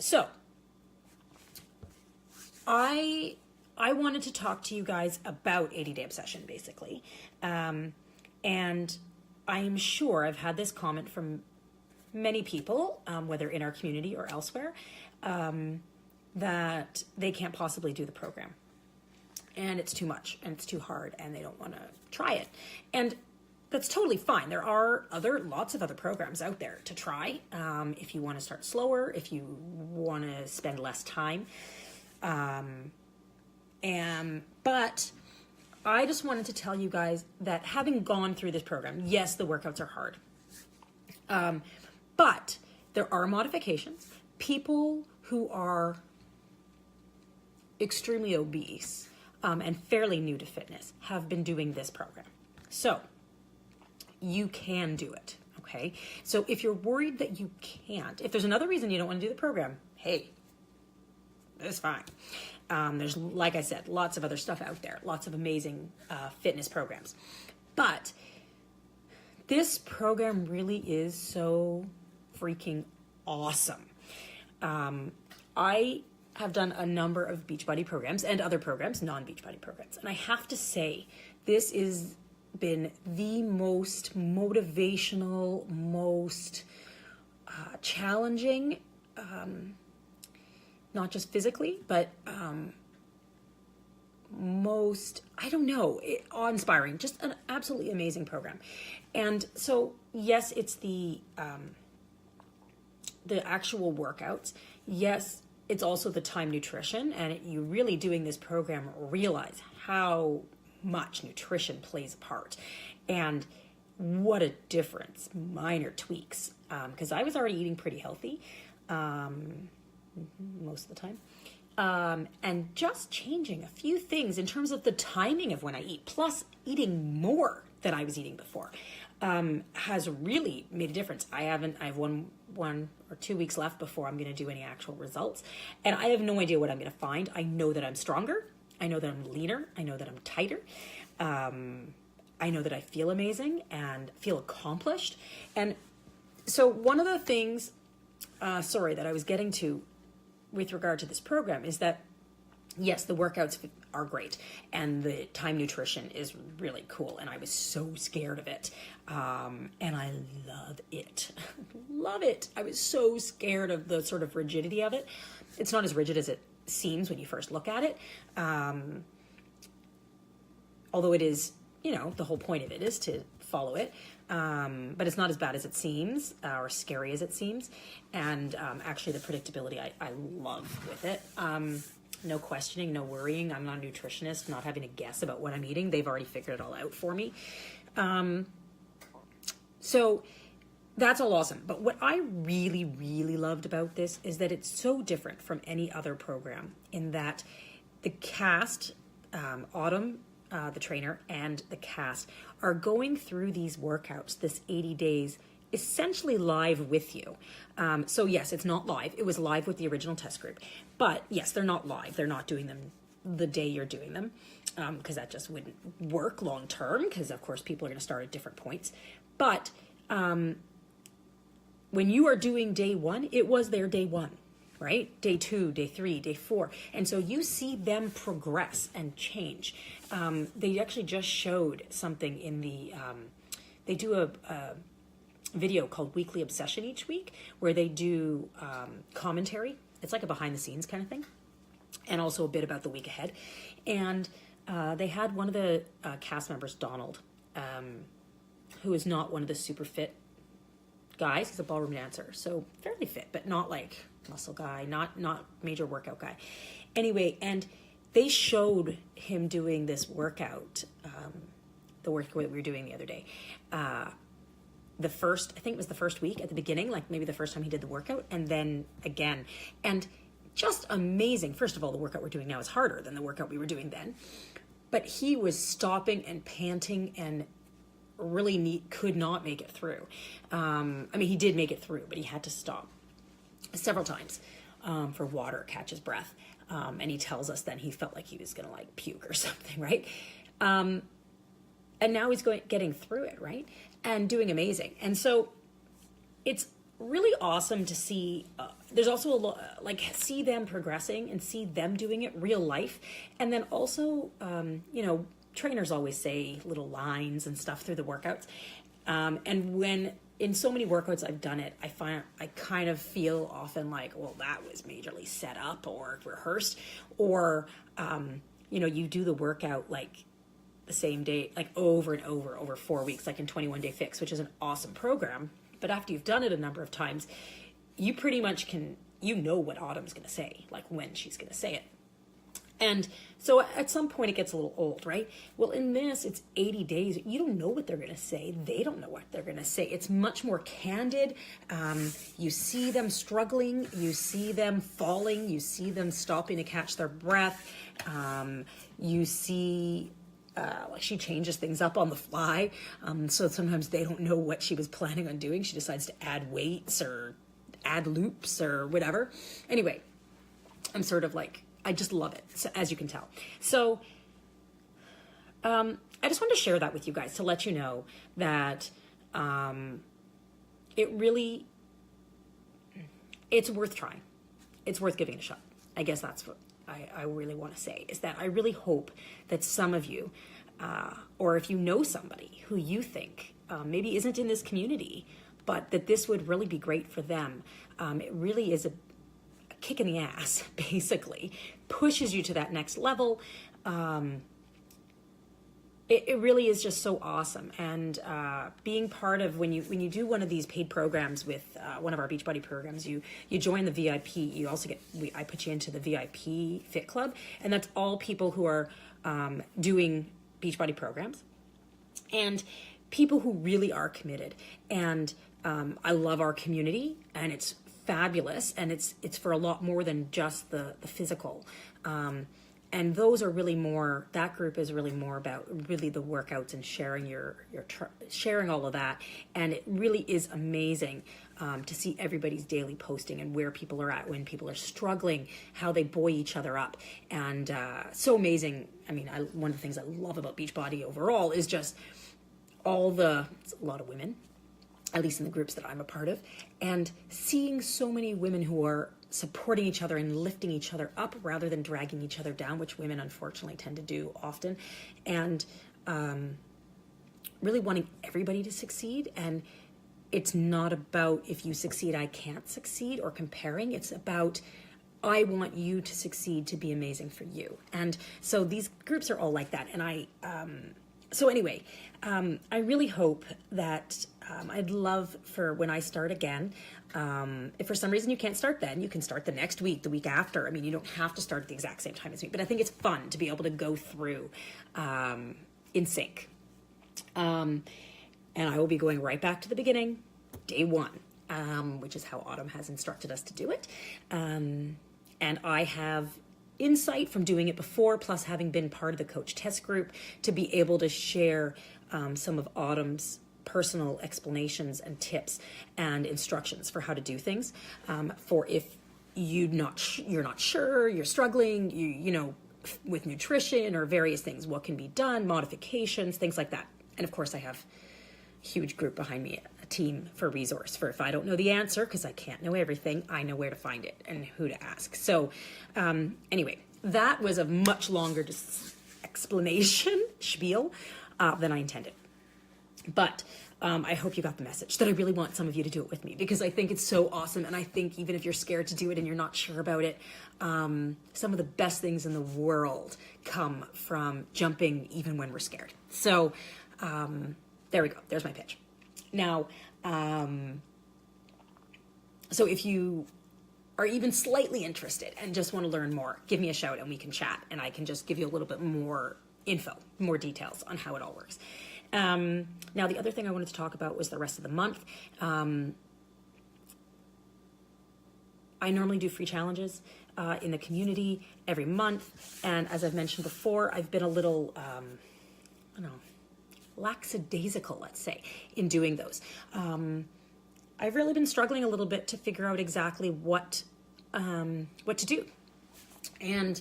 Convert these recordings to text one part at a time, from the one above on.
So I wanted to talk to you guys about 80-day obsession, basically. And I am sure I've had this comment from many people, whether in our community or elsewhere, that they can't possibly do the program. And it's too much, and it's too hard, and they don't want to try it. And that's totally fine. There are lots of other programs out there to try if you want to start slower, if you want to spend less time. But I just wanted to tell you guys that having gone through this program, yes, the workouts are hard. But there are modifications. People who are extremely obese and fairly new to fitness have been doing this program. So you can do it, okay? So if you're worried that you can't, if there's another reason you don't want to do the program, hey, that's fine. There's, like I said, lots of other stuff out there, lots of amazing fitness programs. But this program really is so freaking awesome. I have done a number of Beachbody programs and other programs, non-Beachbody programs. And I have to say, this has been the most motivational, most challenging, not just physically, but most, I don't know, awe-inspiring, just an absolutely amazing program. And so, yes, it's the actual workouts. Yes, it's also the time nutrition, and you really doing this program realize how much nutrition plays a part and what a difference minor tweaks, because I was already eating pretty healthy most of the time, and just changing a few things in terms of the timing of when I eat, plus eating more than I was eating before, has really made a difference. I have one or 2 weeks left before I'm going to do any actual results, and I have no idea what I'm going to find. I know that I'm stronger. I know that I'm leaner. I know that I'm tighter. I know that I feel amazing and feel accomplished. And so one of the things, that I was getting to with regard to this program is that, yes, the workouts are great and the time nutrition is really cool. And I was so scared of it. And I love it. Love it. I was so scared of the sort of rigidity of it. It's not as rigid as it seems when you first look at it. Although it is, the whole point of it is to follow it. But it's not as bad as it seems, or scary as it seems. And actually the predictability I love with it. No questioning, no worrying. I'm not a nutritionist, not having to guess about what I'm eating. They've already figured it all out for me. So that's all awesome. But what I really, really loved about this is that it's so different from any other program in that the cast, Autumn, the trainer, and the cast are going through these workouts, this 80 days, essentially live with you. So yes, it's not live. It was live with the original test group. But yes, they're not live. They're not doing them the day you're doing them, because that just wouldn't work long term, because of course people are going to start at different points. But when you are doing day one, it was their day one, right? Day 2, day 3, day 4. And so you see them progress and change. They actually just showed something in the, they do a video called Weekly Obsession each week, where they do commentary. It's like a behind the scenes kind of thing, and also a bit about the week ahead. And they had one of the cast members, Donald, who is not one of the super fit guys. He's a ballroom dancer, so fairly fit, but not like muscle guy, not major workout guy. Anyway, and they showed him doing this workout, the workout we were doing the other day. I think it was the first week at the beginning, like maybe the first time he did the workout, and then again. And just amazing. First of all, the workout we're doing now is harder than the workout we were doing then. But he was stopping and panting and really could not make it through. He did make it through, but he had to stop several times for water, catch his breath. And he tells us then he felt like he was going to puke or something, right? And now he's getting through it, right? And doing amazing. And so it's really awesome to see. There's also a lot, like, see them progressing and see them doing it real life. And then also, trainers always say little lines and stuff through the workouts. And when in so many workouts I've done it, I kind of feel often like, well, that was majorly set up or rehearsed, or, you do the workout like the same day, like over and over 4 weeks, like in 21 Day Fix, which is an awesome program. But after you've done it a number of times, you pretty much know what Autumn's going to say, like when she's going to say it. And so at some point it gets a little old, right? Well, in this, it's 80 days. You don't know what they're going to say. They don't know what they're going to say. It's much more candid. You see them struggling. You see them falling. You see them stopping to catch their breath. You see... she changes things up on the fly. So sometimes they don't know what she was planning on doing. She decides to add weights or add loops or whatever. Anyway, I'm sort of like, I just love it, so, as you can tell. So I just wanted to share that with you guys to let you know that it's worth trying. It's worth giving it a shot. I guess that's what I really want to say, is that I really hope that some of you, or if you know somebody who you think maybe isn't in this community, but that this would really be great for them. It really is a kick in the ass, basically, pushes you to that next level. It really is just so awesome. And being part of, when you do one of these paid programs with one of our Beachbody programs, you join the VIP. You also I put you into the VIP Fit Club, and that's all people who are doing Beachbody programs and people who really are committed. And I love our community, and it's fabulous, and it's for a lot more than just the physical. And those are really more, that group is really more about really the workouts and sharing sharing all of that. And it really is amazing to see everybody's daily posting and where people are at when people are struggling, how they buoy each other up. And so amazing. I mean, one of the things I love about Beachbody overall is just it's a lot of women, at least in the groups that I'm a part of, and seeing so many women who are supporting each other and lifting each other up rather than dragging each other down, which women unfortunately tend to do often, and really wanting everybody to succeed. And it's not about if you succeed, I can't succeed, or comparing. It's about, I want you to succeed to be amazing for you. And so these groups are all like that. And I really hope that I'd love for when I start again, if for some reason you can't start then, you can start the next week, the week after. I mean, you don't have to start at the exact same time as me, but I think it's fun to be able to go through in sync. And I will be going right back to the beginning, day one, which is how Autumn has instructed us to do it. And I have insight from doing it before, plus having been part of the Coach Test group, to be able to share some of Autumn's personal explanations and tips and instructions for how to do things. For if you're not sure, you're struggling, with nutrition or various things, what can be done, modifications, things like that. And of course, I have a huge group behind me, a team for resource for if I don't know the answer, because I can't know everything, I know where to find it and who to ask. So anyway, that was a much longer explanation spiel than I intended. But I hope you got the message that I really want some of you to do it with me, because I think it's so awesome. And I think even if you're scared to do it and you're not sure about it, some of the best things in the world come from jumping even when we're scared. So there we go. There's my pitch. Now, so if you are even slightly interested and just want to learn more, give me a shout and we can chat, and I can just give you a little bit more info, more details on how it all works. Now, the other thing I wanted to talk about was the rest of the month. I normally do free challenges in the community every month. And as I've mentioned before, I've been a little, lackadaisical, let's say, in doing those. I've really been struggling a little bit to figure out exactly what to do. And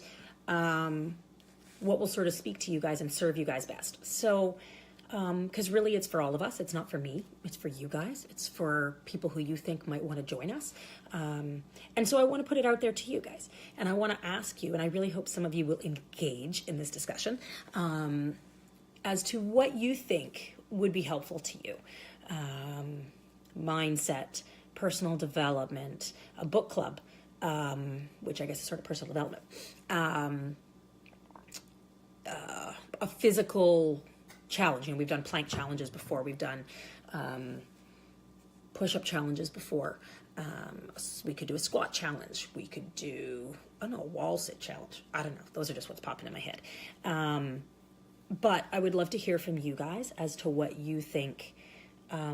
what will sort of speak to you guys and serve you guys best. So because really it's for all of us. It's not for me. It's for you guys. It's for people who you think might want to join us. And so I want to put it out there to you guys. And I want to ask you, and I really hope some of you will engage in this discussion, as to what you think would be helpful to you. Mindset, personal development, a book club, which I guess is sort of personal development, a physical challenge. You know, we've done plank challenges before. We've done push-up challenges before. We could do a squat challenge. We could do, a wall sit challenge. I don't know. Those are just what's popping in my head. But I would love to hear from you guys as to what you think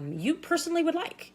you personally would like.